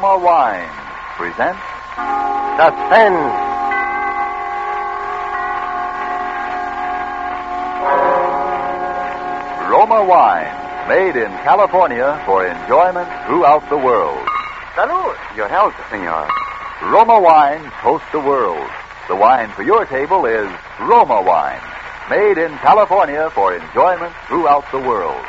Roma Wine presents Suspense. Roma Wine, made in California for enjoyment throughout the world. Salud. Your health, senor. Roma Wine toast the world. The wine for your table is Roma Wine, made in California for enjoyment throughout the world.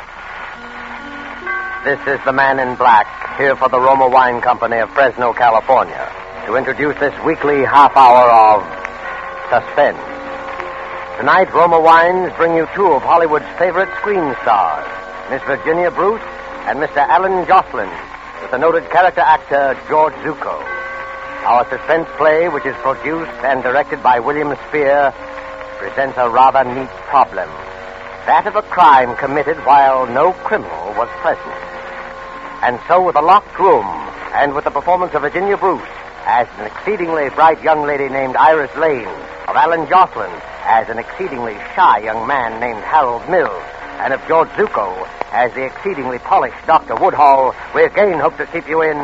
This is the man in black, here for the Roma Wine Company of Fresno, California, to introduce this weekly half hour of Suspense. Tonight, Roma Wines bring you two of Hollywood's favorite screen stars, Miss Virginia Bruce and Mr. Alan Jocelyn, with the noted character actor George Zucco. Our suspense play, which is produced and directed by William Spear, presents a rather neat problem. That of a crime committed while no criminal was present. And so, with a locked room, and with the performance of Virginia Bruce as an exceedingly bright young lady named Iris Lane, of Alan Jocelyn as an exceedingly shy young man named Harold Mills, and of George Zucco as the exceedingly polished Dr. Woodhall, we again hope to keep you in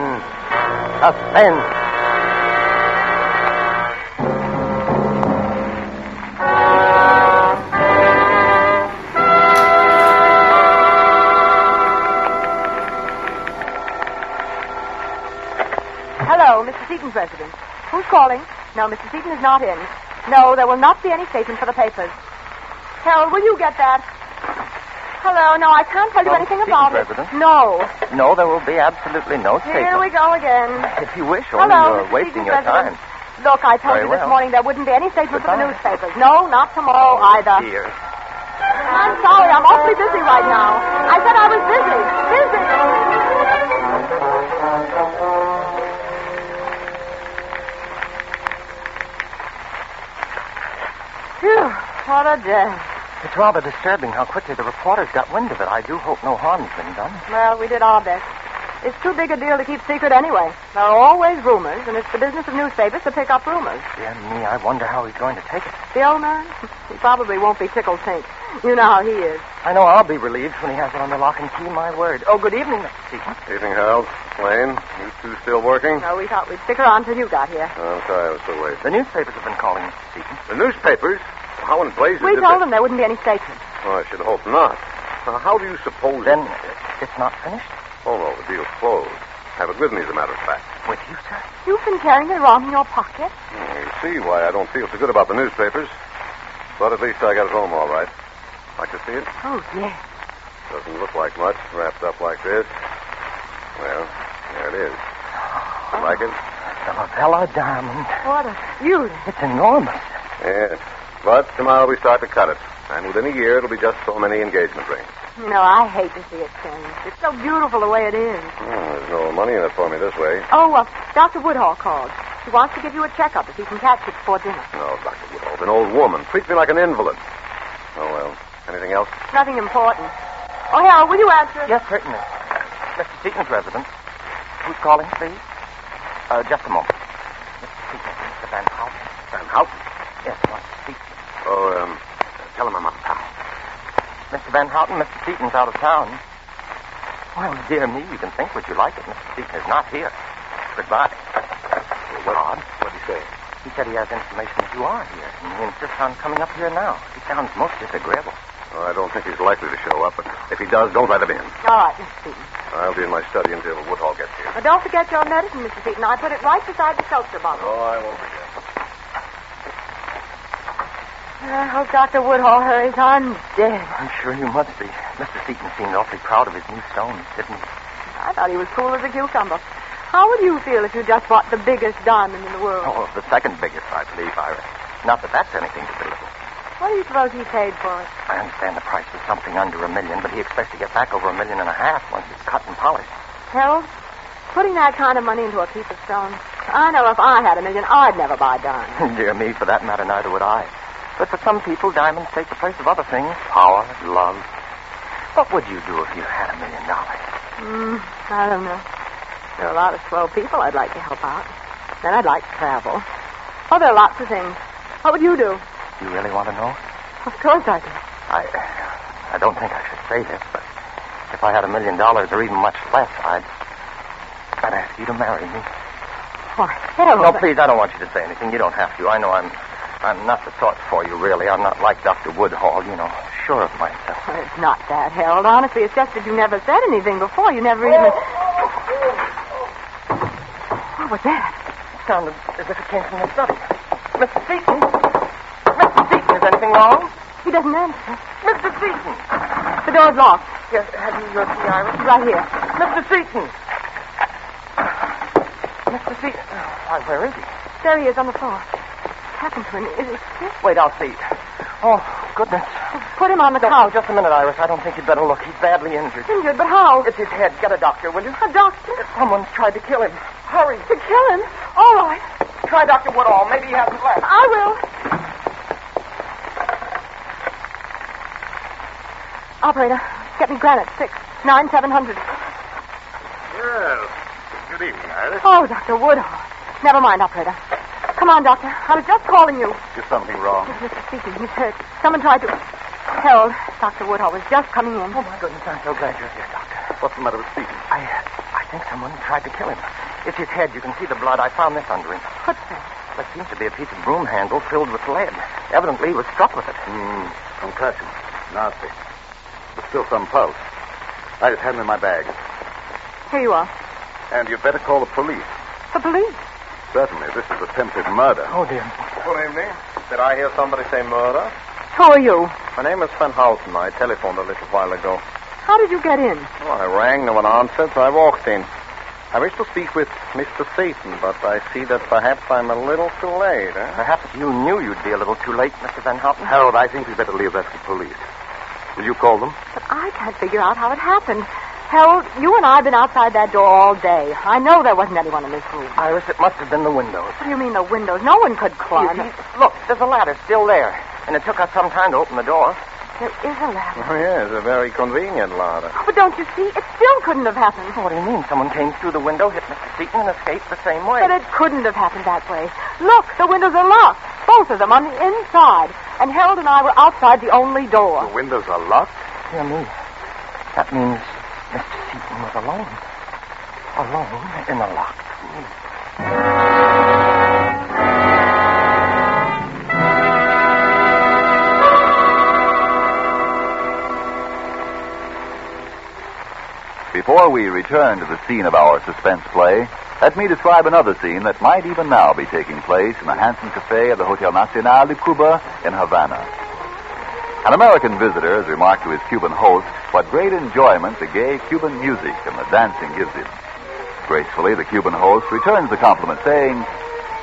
suspense. Hello, Mr. Seaton's residence. Who's calling? No, Mr. Seaton is not in. No, there will not be any statement for the papers. Harold, will you get that? Hello, no, I can't tell you anything about it. Residence? No. No, there will be absolutely no statement. Here we go again. If you wish, only Hello, you're Mr. wasting Seaton's your time. residence. Look, I told Very you this well. morning there wouldn't be any statement for the Goodbye. newspapers. No, not tomorrow either. Dear. I'm sorry, I'm awfully busy right now. I said I was busy. Busy. Phew, what a day. It's rather disturbing how quickly the reporters got wind of it. I do hope no harm's been done. Well, we did our best. It's too big a deal to keep secret anyway. There are always rumors, and it's the business of newspapers to pick up rumors. Dear me, I wonder how he's going to take it. The old man? He probably won't be tickled pink. You know how he is. I know I'll be relieved when he has it on the lock and key, my word. Oh, good evening, Mr. Seaton. Evening, Harold. Lane, you two still working? No, we thought we'd stick around till you got here. I'm sorry I was so late. The newspapers have been calling, Mr. Seaton. The newspapers? How in blazes We did told they... them there wouldn't be any statement. Oh, I should hope not. Now, how do you suppose... Then it's not finished? Oh, no, the deal's closed. Have it with me, as a matter of fact. With you, sir? You've been carrying it around in your pocket? You see why I don't feel so good about the newspapers. But at least I got it home all right. Like to see it? Oh, yes. Doesn't look like much, wrapped up like this. Well, there it is. You like it? The Lavella diamond. What a beauty. It's enormous. Yes. But tomorrow we start to cut it. And within a year, it'll be just so many engagement rings. You know, I hate to see it change. It's so beautiful the way it is. There's no money in it for me this way. Oh, Dr. Woodhall called. He wants to give you a checkup if he can catch you before dinner. No, Dr. Woodall's an old woman. Treats me like an invalid. Oh, well. Anything else? Nothing important. Oh, Harold, will you answer? Yes, certainly. Mr. Seaton's residence. Who's calling, please? Just a moment. Mr. Seaton, Mr. Van Houten. Van Houten? Yes, I want to speak to you. Oh, tell him I'm out of town. Mr. Van Houten, Mr. Seaton's out of town. Well, dear me, you can think what you like, but Mr. Seaton is not here. Goodbye. Odd. What'd he say? He said he has information that you are here, and he insists on coming up here now. He sounds most disagreeable. Oh, I don't think he's likely to show up, but if he does, don't let him in. All right, Mr. Seaton. I'll be in my study until Woodhall gets here. But don't forget your medicine, Mr. Seaton. I put it right beside the seltzer bottle. Oh, I won't forget. I hope Dr. Woodhall hurries. I'm dead. I'm sure you must be. Mr. Seaton seemed awfully proud of his new stones, didn't he? I thought he was cool as a cucumber. How would you feel if you just bought the biggest diamond in the world? Oh, the second biggest, I believe, Iris. Not that that's anything to belittle. What do you suppose he paid for it? I understand the price was something under $1 million, but he expects to get back over $1.5 million once it's cut and polished. Harold, putting that kind of money into a piece of stone. I know if I had $1 million, I'd never buy diamonds. Dear me, for that matter, neither would I. But for some people, diamonds take the place of other things. Power, love. What would you do if you had $1 million? I don't know. There are a lot of swell people I'd like to help out. Then I'd like to travel. Oh, there are lots of things. What would you do? You really want to know? Of course I do. I don't think I should say this, but if I had $1 million or even much less, I'd I'd ask you to marry me. Why, Harold... No, please, I don't want you to say anything. You don't have to. I know I'm not the sort for you, really. I'm not like Dr. Woodhall, sure of myself. Well, it's not that, Harold. Honestly, it's just that you never said anything before. You never even... What was that? It sounded as if it came from the study. Mr. Seaton? Mr. Seaton, is anything wrong? He doesn't answer. Mr. Seaton! The door's locked. Yes, have you your key, Iris? Right here. Mr. Seaton! Mr. Seaton? Why, where is he? There he is on the floor. What happened to him? Is he sick? Wait, I'll see. Oh, goodness. Put him on the No, couch. just a minute, Iris. I don't think you'd better look. He's badly injured. Injured, but how? It's his head. Get a doctor, will you? A doctor? Someone's tried to kill him. Hurry. To kill him? All right. Try Dr. Woodall. Maybe he hasn't left. I will. Operator, get me granite, 6-9-700. Well, good evening, Iris. Oh, Dr. Woodhall. Never mind, operator. Come on, doctor. I was just calling you. Is something wrong? It's Mr. Seaton. He's hurt. Someone tried to... Harold, Dr. Woodhall was just coming in. Oh, my goodness. I'm so glad you're here, Doctor. What's the matter with Seaton? I think someone tried to kill him. It's his head. You can see the blood. I found this under him. What's that? There seems to be a piece of broom handle filled with lead. Evidently, he was struck with it. Concussion. Nasty. But still some pulse. I just had him in my bag. Here you are. And you'd better call the police. The police? Certainly, this is attempted murder. Oh, dear. Good evening. Did I hear somebody say murder? Who are you? My name is Van Houten. I telephoned a little while ago. How did you get in? Oh, I rang, no one answered, so I walked in. I wish to speak with Mr. Seaton, but I see that perhaps I'm a little too late, eh? Perhaps you knew you'd be a little too late, Mr. Van Houten. Harold, I think we'd better leave that to the police. Will you call them? But I can't figure out how it happened. Harold, you and I have been outside that door all day. I know there wasn't anyone in this room. Iris, it must have been the windows. What do you mean the windows? No one could climb. You see, look, there's a ladder still there. And it took us some time to open the door. There is a ladder. Oh, yes, a very convenient ladder. Oh, but don't you see? It still couldn't have happened. What do you mean? Someone came through the window, hit Mr. Seaton, and escaped the same way. But it couldn't have happened that way. Look, the windows are locked. Both of them on the inside. And Harold and I were outside the only door. The windows are locked? Dear me. That means Mr. Seaton was alone. Alone in a locked room. Before we return to the scene of our suspense play, let me describe another scene that might even now be taking place in the handsome cafe of the Hotel Nacional de Cuba in Havana. An American visitor has remarked to his Cuban host what great enjoyment the gay Cuban music and the dancing gives him. Gracefully, the Cuban host returns the compliment, saying,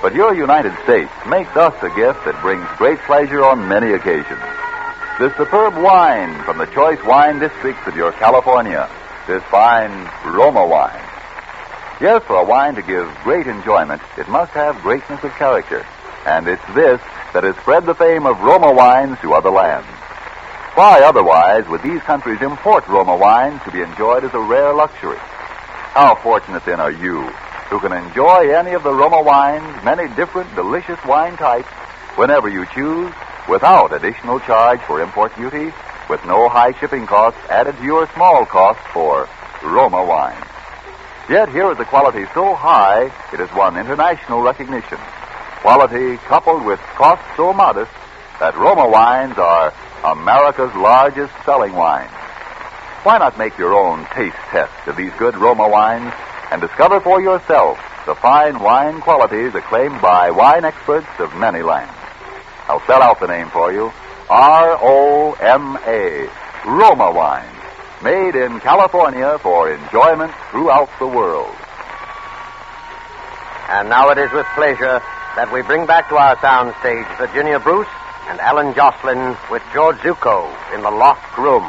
"But your United States makes us a gift that brings great pleasure on many occasions. This superb wine from the choice wine districts of your California, this fine Roma wine. Yes, for a wine to give great enjoyment, it must have greatness of character. And it's this that has spread the fame of Roma wines to other lands. Why otherwise would these countries import Roma wines to be enjoyed as a rare luxury? How fortunate then are you who can enjoy any of the Roma wines, many different delicious wine types, whenever you choose, without additional charge for import duty, with no high shipping costs added to your small cost for Roma wine. Yet here is a quality so high it has won international recognition. Quality coupled with cost so modest that Roma wines are America's largest selling wines. Why not make your own taste test of these good Roma wines and discover for yourself the fine wine qualities acclaimed by wine experts of many lands? I'll spell out the name for you. R-O-M-A, Roma wine, made in California for enjoyment throughout the world. And now it is with pleasure that we bring back to our soundstage Virginia Bruce and Alan Jocelyn with George Zucco in The Locked Room,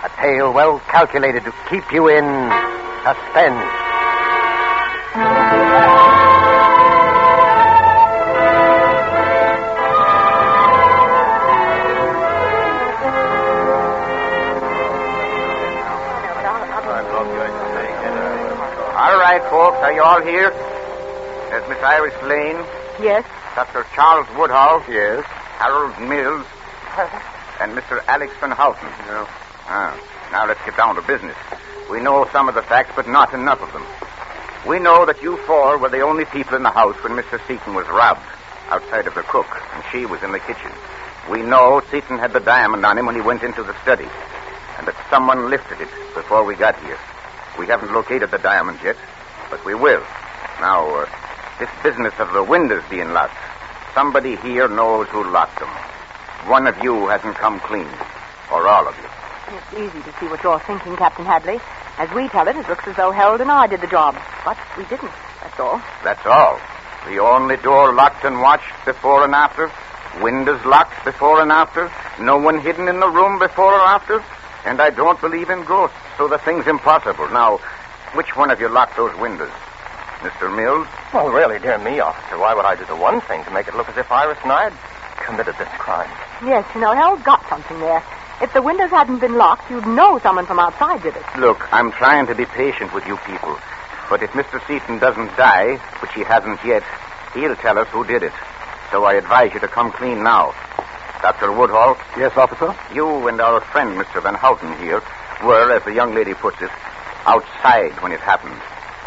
a tale well calculated to keep you in suspense. All right, folks, are you all here? There's Miss Iris Lane, Yes. Dr. Charles Woodhall, Yes. Harold Mills, and Mr. Alex Van Houten. Now let's get down to business. We know some of the facts, but not enough of them. We know that you four were the only people in the house when Mr. Seaton was robbed, outside of the cook, and she was in the kitchen. We know Seaton had the diamond on him when he went into the study, and that someone lifted it before we got here. We haven't located the diamond yet, but we will. Now, this business of the windows being locked, somebody here knows who locked them. One of you hasn't come clean, or all of you. It's easy to see what you're thinking, Captain Hadley. As we tell it, it looks as though Harold and I did the job. But we didn't, that's all. That's all. The only door locked and watched before and after. Windows locked before and after. No one hidden in the room before or after. And I don't believe in ghosts, so the thing's impossible. Now, which one of you locked those windows? Mr. Mills? Well, really, dear me, officer, why would I do the one thing to make it look as if Iris and I had committed this crime? Yes, Harold got something there. If the windows hadn't been locked, you'd know someone from outside did it. Look, I'm trying to be patient with you people. But if Mr. Seaton doesn't die, which he hasn't yet, he'll tell us who did it. So I advise you to come clean now. Dr. Woodhall? Yes, officer? You and our friend, Mr. Van Houten here, were, as the young lady puts it, outside when it happened.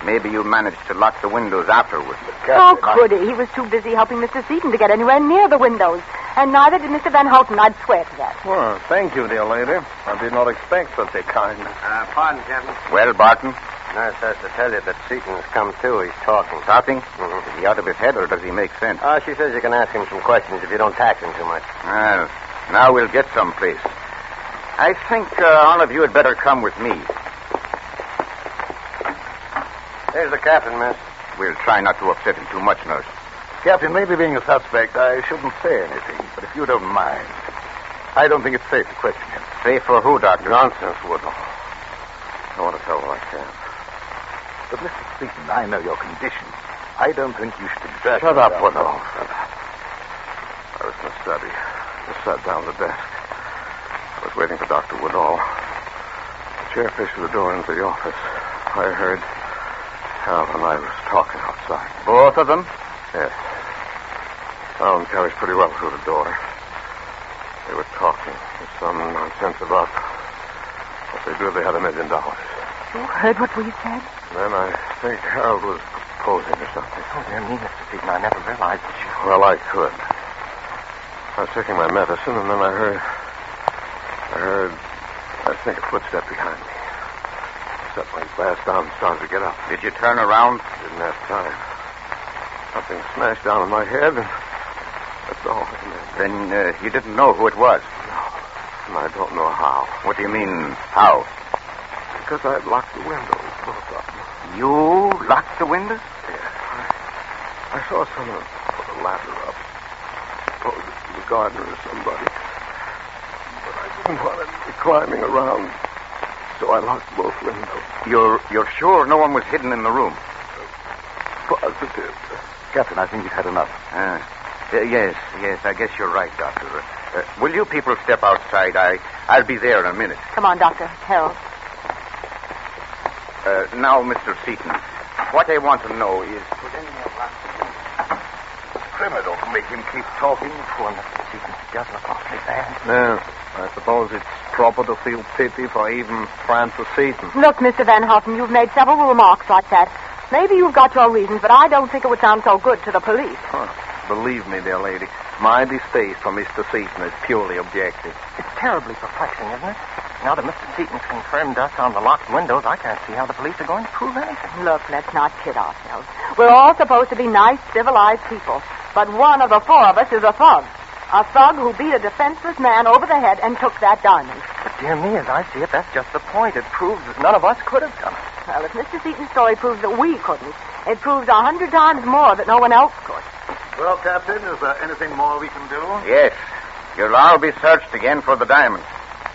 Maybe you managed to lock the windows afterwards. How could he? He was too busy helping Mr. Seaton to get anywhere near the windows. And neither did Mr. Van Houten, I'd swear to that. Well, thank you, dear lady. I did not expect such a kindness. Pardon, Captain. Well, Barton? Nurse has to tell you that Seaton's come to. He's talking. Talking? Mm-hmm. Is he out of his head, or does he make sense? She says you can ask him some questions if you don't tax him too much. Well, now we'll get someplace. I think all of you had better come with me. There's the captain, miss. We'll try not to upset him too much, nurse. Captain, maybe being a suspect, I shouldn't say anything, but if you don't mind, I don't think it's safe to question him. Safe for who, Doctor? Nonsense, Woodall. I want to tell what I can. But, Mr. Seaton, I know your condition. I don't think you should exert Shut up, yourself. Woodall. Shut up. I was in the study. Just sat down at the desk. I was waiting for Dr. Woodall. The chair faced the door into the office. I heard Hal and I was talking outside. Both of them? Yes. Sound carries pretty well through the door. They were talking. There's some nonsense about what they do if they had $1 million. You heard what we said? Then I think Harold was proposing or something. Oh, dear me, Mr. Seaton, I never realized that you... Well, I could. I was taking my medicine, and then I heard, I think, a footstep behind me. Suddenly flashed down and started to get up. Did you turn around? Didn't have time. Something smashed down on my head, and that's all. Then you didn't know who it was? No. And I don't know how. What do you mean, how? Because I had locked the windows, both of them. You locked the windows? Yes. I saw someone put a ladder up. Suppose it was the gardener or somebody. But I didn't want to be climbing around, so I locked both windows. You're sure no one was hidden in the room? Positive. Captain, I think you've had enough. Yes, I guess you're right, Doctor. Will you people step outside? I'll be there in a minute. Come on, Doctor. Harold. Now, Mr. Seaton, what I want to know is... Criminal to make him keep talking. Poor Mr. Seaton, he does look awfully bad. No, I suppose it's proper to feel pity for even Francis Seaton. Look, Mr. Van Houten, you've made several remarks like that. Maybe you've got your reasons, but I don't think it would sound so good to the police. Believe me, dear lady, my distaste for Mr. Seaton is purely objective. It's terribly perplexing, isn't it? Now that Mr. Seaton's confirmed us on the locked windows, I can't see how the police are going to prove anything. Look, let's not kid ourselves. We're all supposed to be nice, civilized people. But one of the four of us is a thug. A thug who beat a defenseless man over the head and took that diamond. But dear me, as I see it, that's just the point. It proves that none of us could have done it. Well, if Mr. Seaton's story proves that we couldn't, it proves 100 times more that no one else could. Well, Captain, is there anything more we can do? Yes. You'll all be searched again for the diamonds.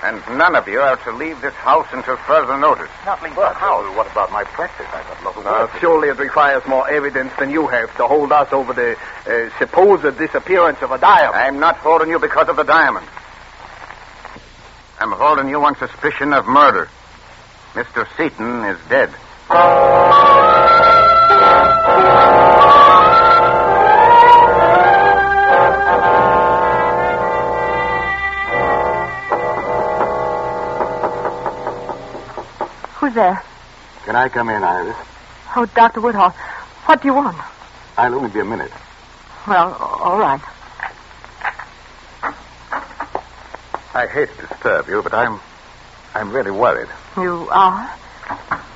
And none of you are to leave this house until further notice. Not leave the house. What about my practice? I got nothing to do. Surely it requires more evidence than you have to hold us over the supposed disappearance of a diamond. I'm not holding you because of the diamond. I'm holding you on suspicion of murder. Mr. Seaton is dead. Who's there? Can I come in, Iris? Oh, Dr. Woodhall, what do you want? I'll only be a minute. Well, all right. I hate to disturb you, but I'm really worried. You are?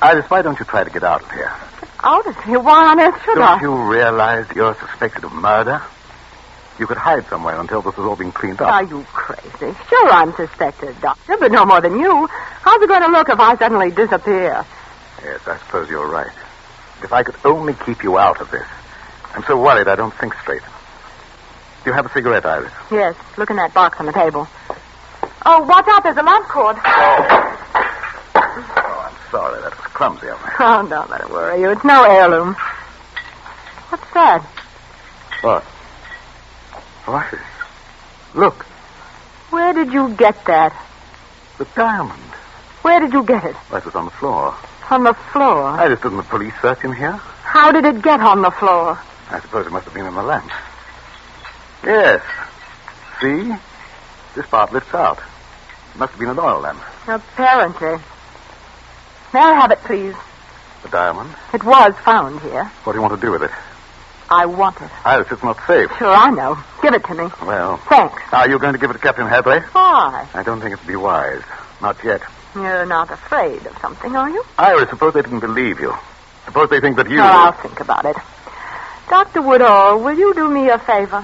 Iris, why don't you try to get out of here? Out of here? Why on earth should I? Don't you realize you're suspected of murder? You could hide somewhere until this has all been cleaned up. Are you crazy? Sure, I'm suspected, Doctor, but no more than you. How's it going to look if I suddenly disappear? Yes, I suppose you're right. If I could only keep you out of this. I'm so worried I don't think straight. Do you have a cigarette, Iris? Yes, look in that box on the table. Oh, watch out, there's a lamp cord. Oh, I'm sorry. That was clumsy of me. Oh, don't let it worry you. It's no heirloom. What's that? What? Iris, look. Where did you get that? The diamond. Where did you get it? That was on the floor. On the floor. Iris, didn't the police search in here? How did it get on the floor? I suppose it must have been in the lamp. Yes. See? This part lifts out. It must have been an oil lamp. Apparently. May I have it, please? The diamond? It was found here. What do you want to do with it? I want it. Iris, it's not safe. Sure, I know. Give it to me. Well. Thanks. Are you going to give it to Captain Hadley? Why? I don't think it'd be wise. Not yet. You're not afraid of something, are you? Iris, suppose they didn't believe you. Suppose they think that you... Oh, I'll think about it. Dr. Woodall, will you do me a favor?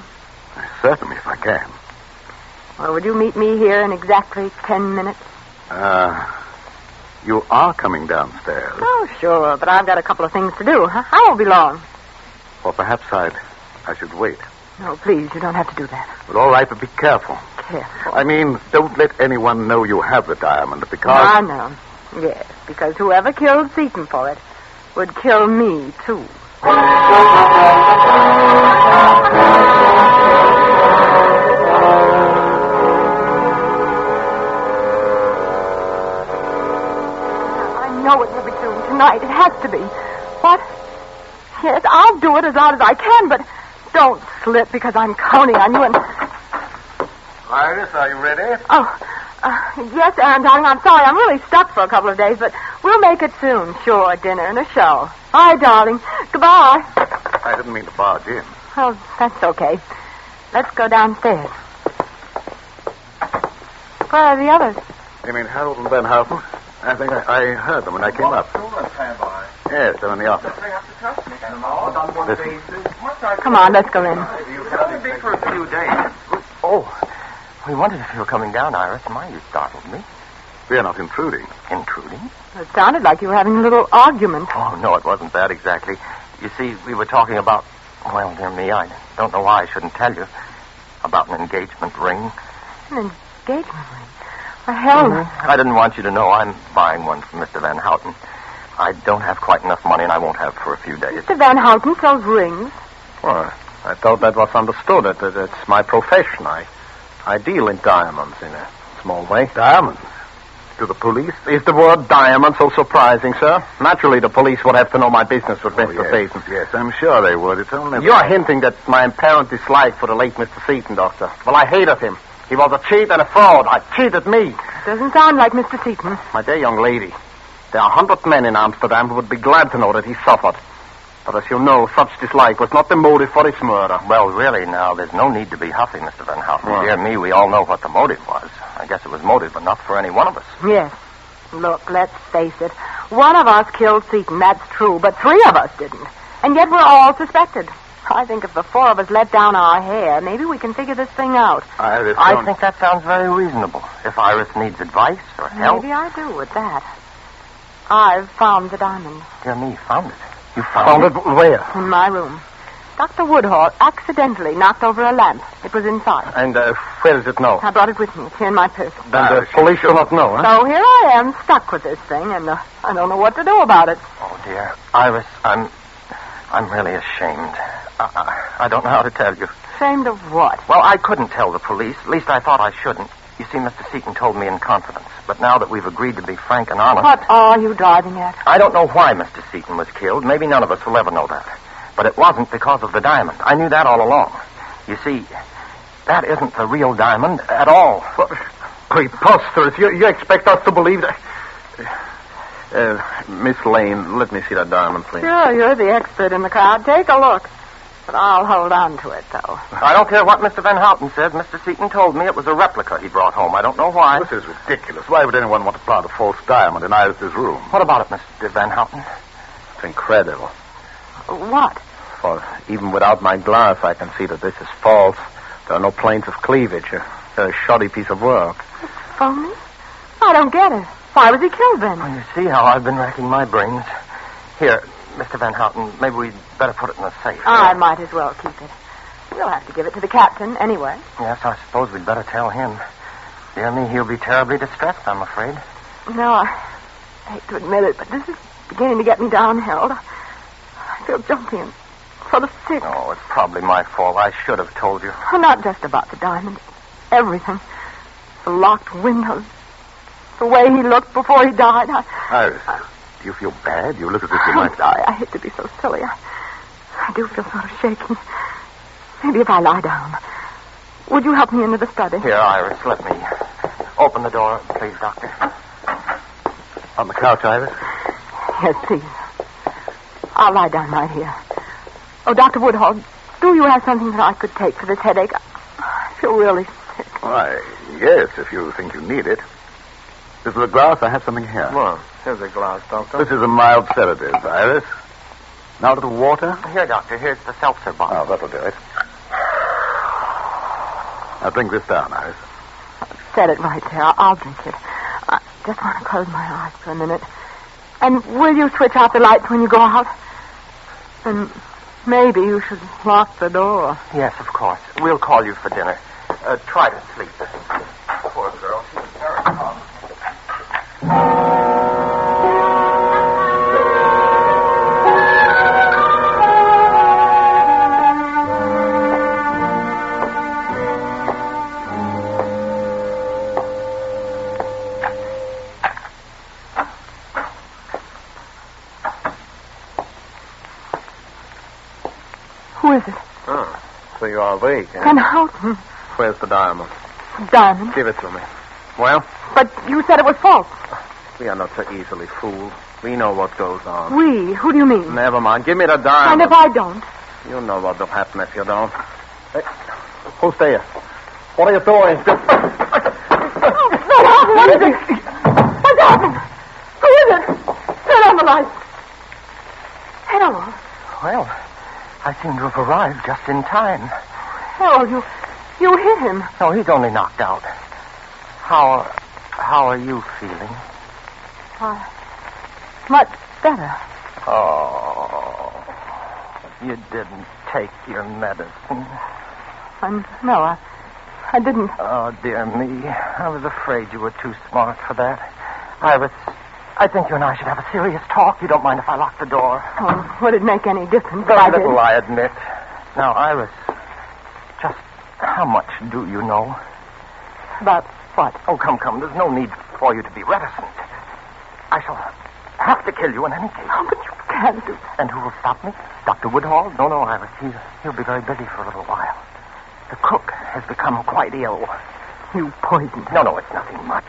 Certainly, if I can. Well, would you meet me here in exactly 10 minutes? You are coming downstairs. Oh, sure, but I've got a couple of things to do. I won't be long. Or perhaps I should wait. No, please, you don't have to do that. But all right, but be careful. Careful. I mean, don't let anyone know you have the diamond, because... I know. Yes, because whoever killed Seaton for it would kill me, too. I know it will be soon. Tonight. It has to be. What? Yes, I'll do it as loud as I can, but don't slip because I'm counting on you and... Iris, are you ready? Yes, Aaron, darling, I'm sorry. I'm really stuck for a couple of days, but we'll make it soon. Sure, dinner and a show. Bye, darling. Goodbye. I didn't mean to barge in. Oh, that's okay. Let's go downstairs. Where are the others? You mean Harold and Van Houten? I think I heard them when I came up. Yes, they're in the office. Come on, let's go in. It'll be for a few days. Oh, we wondered if you were coming down, Iris. My, you startled me. We're not intruding. Intruding? It sounded like you were having a little argument. Oh, no, it wasn't that exactly. You see, we were talking about... Well, dear me, I don't know why I shouldn't tell you. About an engagement ring. An engagement ring? Well, hell... I didn't want you to know I'm buying one from Mr. Van Houten. I don't have quite enough money, and I won't have for a few days. Mr. Van Houten sells rings. Well, I thought that was understood. It's my profession. I deal in diamonds in a small way. Diamonds? To the police? Is the word diamond so surprising, sir? Naturally, the police would have to know my business with Mr. Seaton. Yes, I'm sure they would. It's only... You're hinting that my apparent dislike for the late Mr. Seaton, Doctor. Well, I hated him. He was a cheat and a fraud. I cheated me. Doesn't sound like Mr. Seaton. My dear young lady, there are 100 men in Amsterdam who would be glad to know that he suffered. But as you know, such dislike was not the motive for his murder. Well, really, now, there's no need to be huffy, Mr. Van Houten. Well. Dear me, we all know what the motive was. I guess it was motive enough for any one of us. Yes. Look, let's face it. One of us killed Seaton, that's true, but 3 of us didn't. And yet we're all suspected. I think if the 4 of us let down our hair, maybe we can figure this thing out. I think that sounds very reasonable. If Iris needs advice or help... Maybe I do at that. I've found the diamond. Dear me, found it. You found it? Where? In my room. Dr. Woodhall accidentally knocked over a lamp. It was inside. And where is it now? I brought it with me. It's here in my purse. Then the police do not know, huh? So here I am, stuck with this thing, and I don't know what to do about it. Oh, dear. Iris, I'm really ashamed. I don't know how to tell you. Ashamed of what? Well, I couldn't tell the police. At least I thought I shouldn't. You see, Mr. Seaton told me in confidence. But now that we've agreed to be frank and honest... What are you driving at? I don't know why Mr. Seaton was killed. Maybe none of us will ever know that. But it wasn't because of the diamond. I knew that all along. You see, that isn't the real diamond at all. Preposterous. You expect us to believe that... Miss Lane, let me see that diamond, please. Sure, you're the expert in the crowd. Take a look. But I'll hold on to it, though. I don't care what Mr. Van Houten says. Mr. Seaton told me it was a replica he brought home. I don't know why. This is ridiculous. Why would anyone want to plant a false diamond in Iris's room? What about it, Mr. Van Houten? It's incredible. What? For even without my glass, I can see that this is false. There are no planes of cleavage. A very shoddy piece of work. Phony? I don't get it. Why was he killed then? Well, you see how I've been racking my brains. Here, Mr. Van Houten, maybe we'd better put it in the safe. I might as well keep it. We'll have to give it to the captain anyway. Yes, I suppose we'd better tell him. Dear me, he'll be terribly distressed, I'm afraid. No, I hate to admit it, but this is beginning to get me down, Harold. I feel jumpy and sort of sick. Oh, it's probably my fault. I should have told you. Oh, not just about the diamond. Everything. The locked windows. The way he looked before he died. Iris, do you feel bad? You look as if you I'm might... sorry. I hate to be so silly. I do feel sort of shaky. Maybe if I lie down. Would you help me into the study? Here, Iris, let me open the door, please, Doctor. On the couch, Iris? Yes, please. I'll lie down right here. Oh, Dr. Woodhall, do you have something that I could take for this headache? I feel really sick. Why, yes, if you think you need it. This is a glass. I have something here. Well, here's a glass, Doctor. This is a mild sedative, Iris. Now to the water. Here, Doctor, here's the seltzer bottle. Oh, that'll do it. Now drink this down, Iris. Set it right there. I'll drink it. I just want to close my eyes for a minute. And will you switch off the lights when you go out? And maybe you should lock the door. Yes, of course. We'll call you for dinner. Try to sleep. Poor girl. She was very calm. Who is it? Oh, so you're awake, eh? Van Houten. Where's the diamond? Diamond. Give it to me. Well, But you said it was false. we are not so easily fooled. We know what goes on. We? Who do you mean? Never mind. Give me the And diamond. if I don't? You know what'll happen if you don't. Hey, who's there? What are you doing? Van Houten, what is it? What's happened? Who is it? Turn on the lights. Harold. Well, I seem to have arrived just in time. Harold, you hit him. No, he's only knocked out. How are you feeling? Much better. Oh, you didn't take your medicine. No, I didn't. Oh, dear me. I was afraid you were too smart for that. Iris, I think you and I should have a serious talk. You don't mind if I lock the door? Oh, would it make any difference if Very I did? little, I admit. Now, Iris, just how much do you know? About what? Oh, come. There's no need for you to be reticent. I shall have to kill you in any case. Oh, but you can't do that. And who will stop me? Dr. Woodhall? No, Iris. He'll be very busy for a little while. The cook has become quite ill. You poisoned her. No, it's nothing much.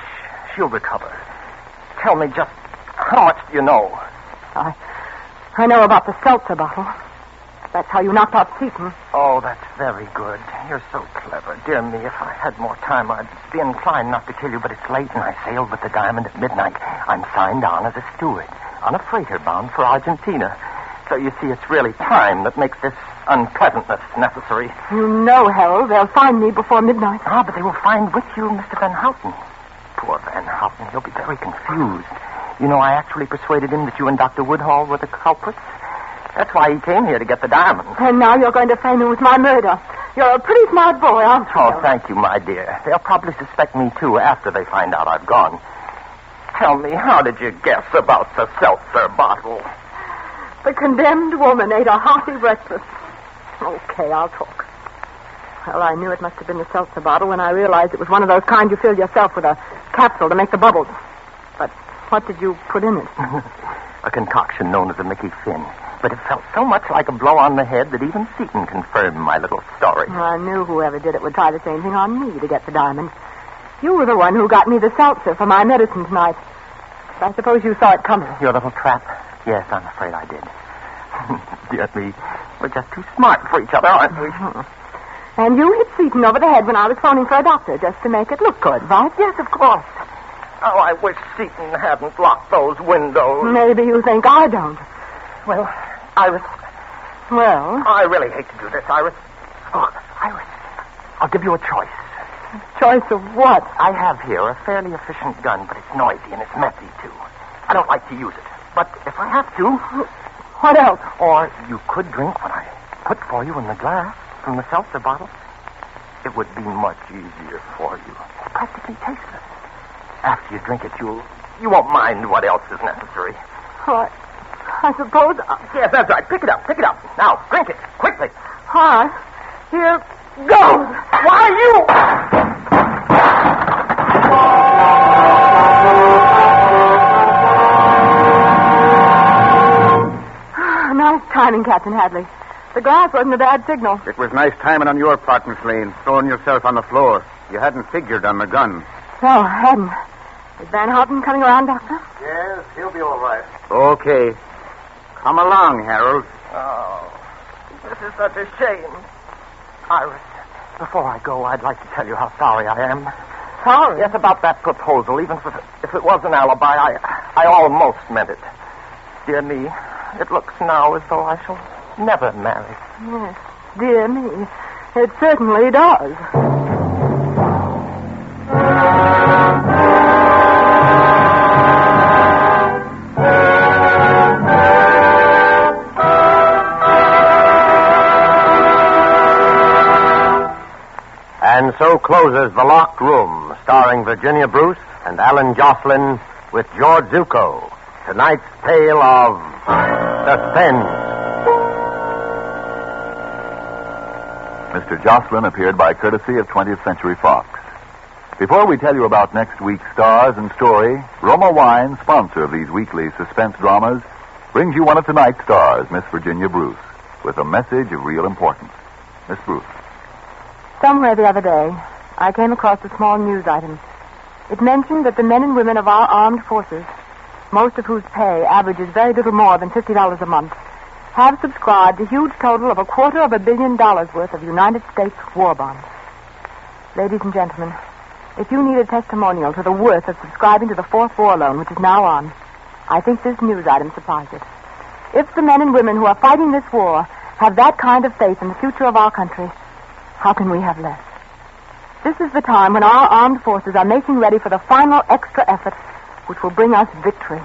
She'll recover. Tell me just how much do you know? I know about the seltzer bottle. That's how you knocked out Seaton. Oh, that's very good. You're so clever. Dear me, if I had more time, I'd be inclined not to kill you, but it's late and I sailed with the diamond at midnight. I'm signed on as a steward on a freighter bound for Argentina. So you see, it's really time that makes this unpleasantness necessary. You know, Harold, they'll find me before midnight. Ah, but they will find with you Mr. Van Houten. Poor Van Houten. He'll be very confused. You know, I actually persuaded him that you and Dr. Woodhall were the culprits. That's why he came here to get the diamond. And now you're going to frame him with my murder. You're a pretty smart boy, aren't you? Oh, thank you, my dear. They'll probably suspect me, too, after they find out I've gone. Tell me, how did you guess about the seltzer bottle? The condemned woman ate a hearty breakfast. Okay, I'll talk. Well, I knew it must have been the seltzer bottle when I realized it was one of those kind you fill yourself with a capsule to make the bubbles. But what did you put in it? A concoction known as a Mickey Finn. But it felt so much like a blow on the head that even Seaton confirmed my little story. I knew whoever did it would try the same thing on me to get the diamond. You were the one who got me the seltzer for my medicine tonight. I suppose you saw it coming. Your little trap? Yes, I'm afraid I did. Dear me, we're just too smart for each other, aren't we? And you hit Seaton over the head when I was phoning for a doctor, just to make it look good, right? Yes, of course. Oh, I wish Seaton hadn't locked those windows. Maybe you think I don't. Well, Iris. Well? I really hate to do this, Iris. Oh, Iris, I'll give you a choice. Choice of what? I have here a fairly efficient gun, but it's noisy and it's messy, too. I don't like to use it. But if I have to... What else? Or you could drink what I put for you in the glass from the seltzer bottle. It would be much easier for you. It's practically tasteless. After you drink it, you won't mind what else is necessary. What? I suppose... Yes, that's right. Pick it up. Now, drink it. Quickly. All right. Here goes. Why, you... Nice timing, Captain Hadley. The glass wasn't a bad signal. It was nice timing on your part, Miss Lane, throwing yourself on the floor. You hadn't figured on the gun. No, I hadn't. Is Van Houten coming around, Doctor? Yes, he'll be all right. Okay. Come along, Harold. Oh, this is such a shame. Iris, before I go, I'd like to tell you how sorry I am. Sorry? Yes, about that proposal. Even if it was an alibi, I almost meant it. Dear me, it looks now as though I shall never marry. Yes, dear me. It certainly does. And so closes The Locked Room, starring Virginia Bruce and Alan Jocelyn with George Zucco. Tonight's tale of Suspense. Mr. Jocelyn appeared by courtesy of 20th Century Fox. Before we tell you about next week's stars and story, Roma Wine, sponsor of these weekly suspense dramas, brings you one of tonight's stars, Miss Virginia Bruce, with a message of real importance. Miss Bruce. Somewhere the other day, I came across a small news item. It mentioned that the men and women of our armed forces, most of whose pay averages very little more than $50 a month, have subscribed a huge total of $250 million worth of United States war bonds. Ladies and gentlemen, if you need a testimonial to the worth of subscribing to the Fourth War Loan, which is now on, I think this news item supplies it. If the men and women who are fighting this war have that kind of faith in the future of our country, how can we have less? This is the time when our armed forces are making ready for the final extra effort which will bring us victory.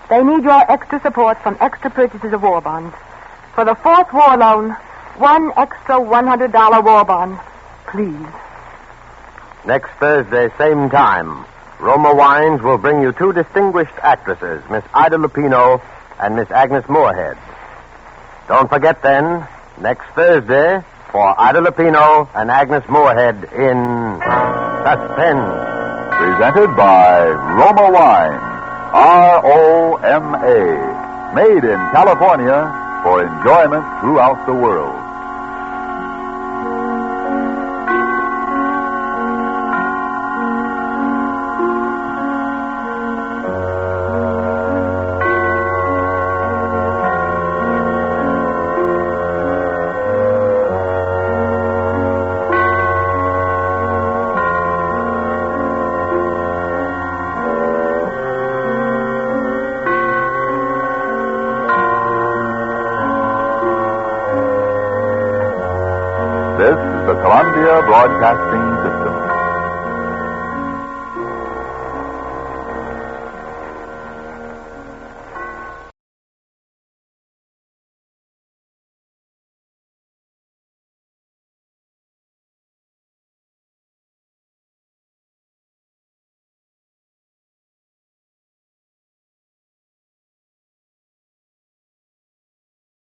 They need your extra support from extra purchases of war bonds. For the Fourth War Loan, one extra $100 war bond, please. Next Thursday, same time, Roma Wines will bring you two distinguished actresses, Miss Ida Lupino and Miss Agnes Moorehead. Don't forget then, next Thursday, for Ida Lupino and Agnes Moorehead in Suspense. Presented by Roma Wine, ROMA, made in California for enjoyment throughout the world. This is the Columbia Broadcasting